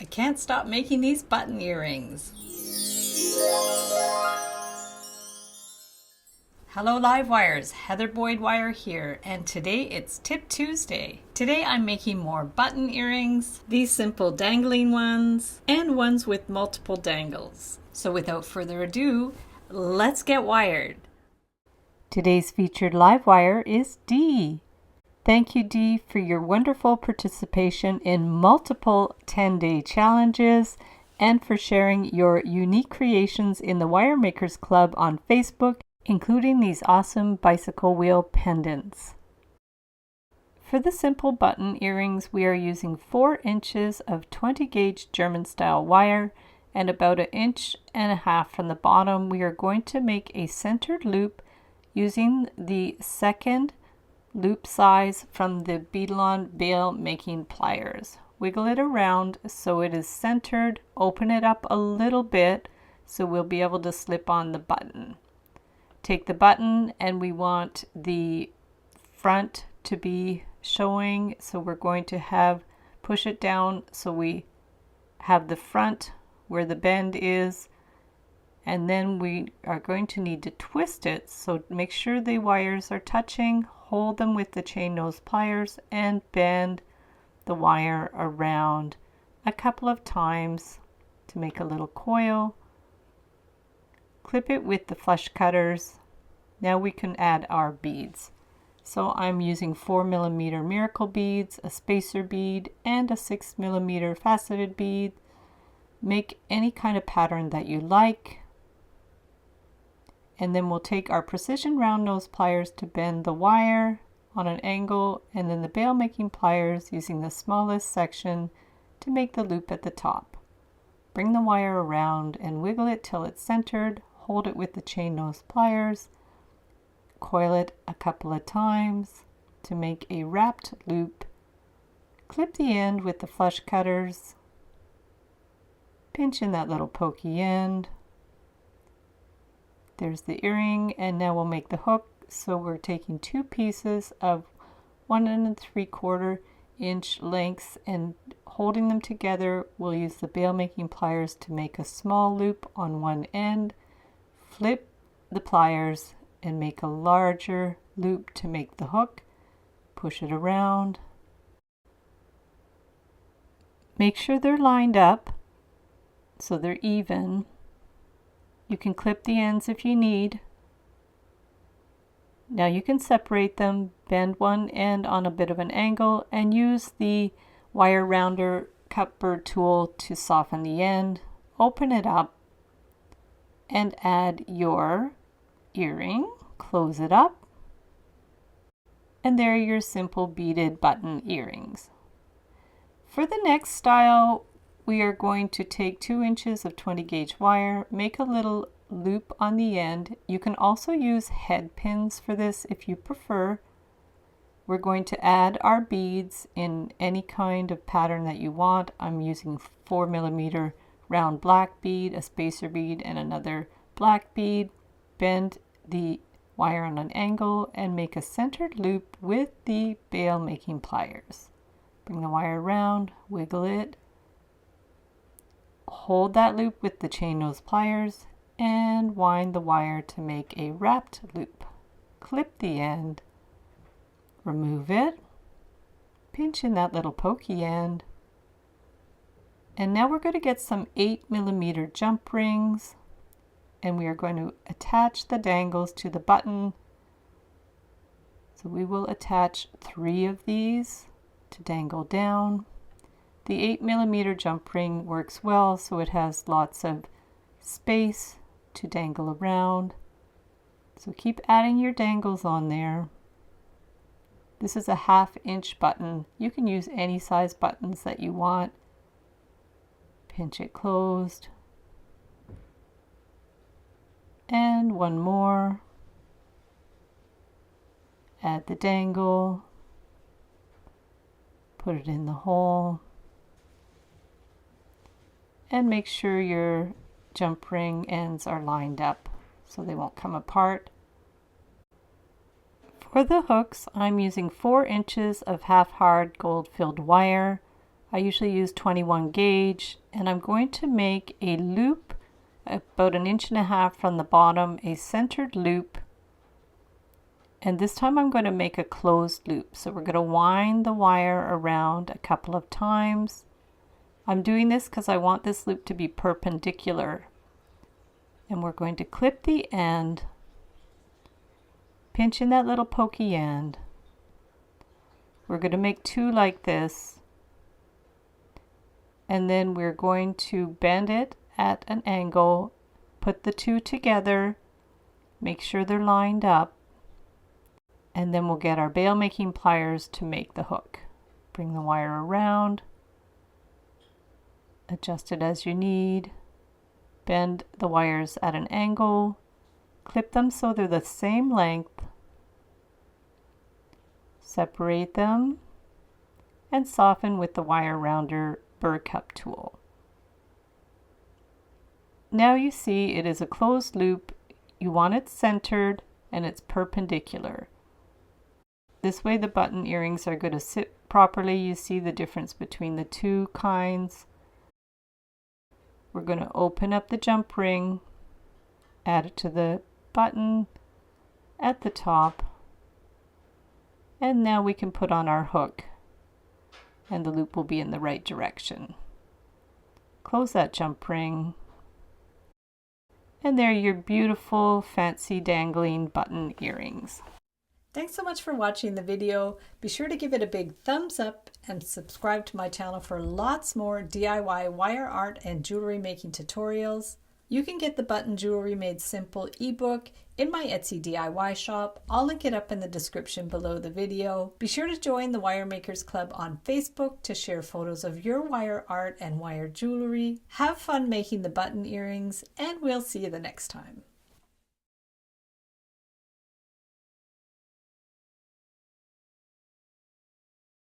I can't stop making these button earrings. Hello Live Wires, Heather Boyd Wire here, and today it's Tip Tuesday. Today I'm making more button earrings, these simple dangling ones, and ones with multiple dangles. So without further ado, let's get wired. Today's featured live wire is Dee. Thank you, Dee, for your wonderful participation in multiple 10-day challenges and for sharing your unique creations in the Wire Makers Club on Facebook, including these awesome bicycle wheel pendants. For the simple button earrings, we are using 4 inches of 20 gauge German style wire and about 1.5 inches from the bottom. We are going to make a centered loop using the second loop size from the Beadalon bail making pliers. Wiggle it around so it is centered, open it up a little bit so we'll be able to slip on the button. Take the button and we want the front to be showing, so we're going to push it down so we have the front where the bend is, and then we are going to need to twist it, so make sure the wires are touching. Hold them with the chain nose pliers and bend the wire around a couple of times to make a little coil. Clip it with the flush cutters. Now we can add our beads. So I'm using 4mm miracle beads, a spacer bead, and a 6mm faceted bead. Make any kind of pattern that you like. And then we'll take our precision round nose pliers to bend the wire on an angle, and then the bail making pliers using the smallest section to make the loop at the top. Bring the wire around and wiggle it till it's centered. Hold it with the chain nose pliers. Coil it a couple of times to make a wrapped loop. Clip the end with the flush cutters. Pinch in that little pokey end. There's the earring, and now we'll make the hook. So we're taking 2 pieces of 1 3/4 inch lengths and holding them together. We'll use the bail making pliers to make a small loop on one end. Flip the pliers and make a larger loop to make the hook. Push it around. Make sure they're lined up so they're even. You can clip the ends if you need. Now you can separate them, bend one end on a bit of an angle, and use the wire rounder cut burr tool to soften the end. Open it up and add your earring. Close it up. And there are your simple beaded button earrings. For the next style, we are going to take 2 inches of 20 gauge wire, make a little loop on the end. You can also use head pins for this if you prefer. We're going to add our beads in any kind of pattern that you want. I'm using 4mm round black bead, a spacer bead, and another black bead. Bend the wire on an angle and make a centered loop with the bail making pliers. Bring the wire around, wiggle it. Hold that loop with the chain nose pliers and wind the wire to make a wrapped loop. Clip the end, remove it, pinch in that little pokey end, and now we're going to get some 8mm jump rings, and we are going to attach the dangles to the button. So we will attach 3 of these to dangle down. The 8mm jump ring works well, so it has lots of space to dangle around. So keep adding your dangles on there. This is a 1/2 inch button. You can use any size buttons that you want. Pinch it closed. And one more. Add the dangle. Put it in the hole. And make sure your jump ring ends are lined up so they won't come apart. For the hooks, I'm using 4 inches of half hard gold filled wire. I usually use 21 gauge, and I'm going to make a loop about 1.5 inches from the bottom, a centered loop. And this time I'm going to make a closed loop. So we're going to wind the wire around a couple of times. I'm doing this because I want this loop to be perpendicular. And we're going to clip the end, pinch in that little pokey end. We're going to make 2 like this. And then we're going to bend it at an angle, put the 2 together, make sure they're lined up. And then we'll get our bail making pliers to make the hook. Bring the wire around, adjust it as you need, bend the wires at an angle, clip them so they're the same length, separate them, and soften with the wire rounder burr cup tool. Now you see it is a closed loop. You want it centered and it's perpendicular. This way the button earrings are going to sit properly. You see the difference between the 2 kinds. We're going to open up the jump ring, add it to the button at the top, and now we can put on our hook and the loop will be in the right direction. Close that jump ring, and there are your beautiful fancy dangling button earrings. Thanks so much for watching the video. Be sure to give it a big thumbs up and subscribe to my channel for lots more DIY wire art and jewelry making tutorials. You can get the Button Jewelry Made Simple ebook in my Etsy DIY shop. I'll link it up in the description below the video. Be sure to join the Wire Makers Club on Facebook to share photos of your wire art and wire jewelry. Have fun making the button earrings, and we'll see you the next time.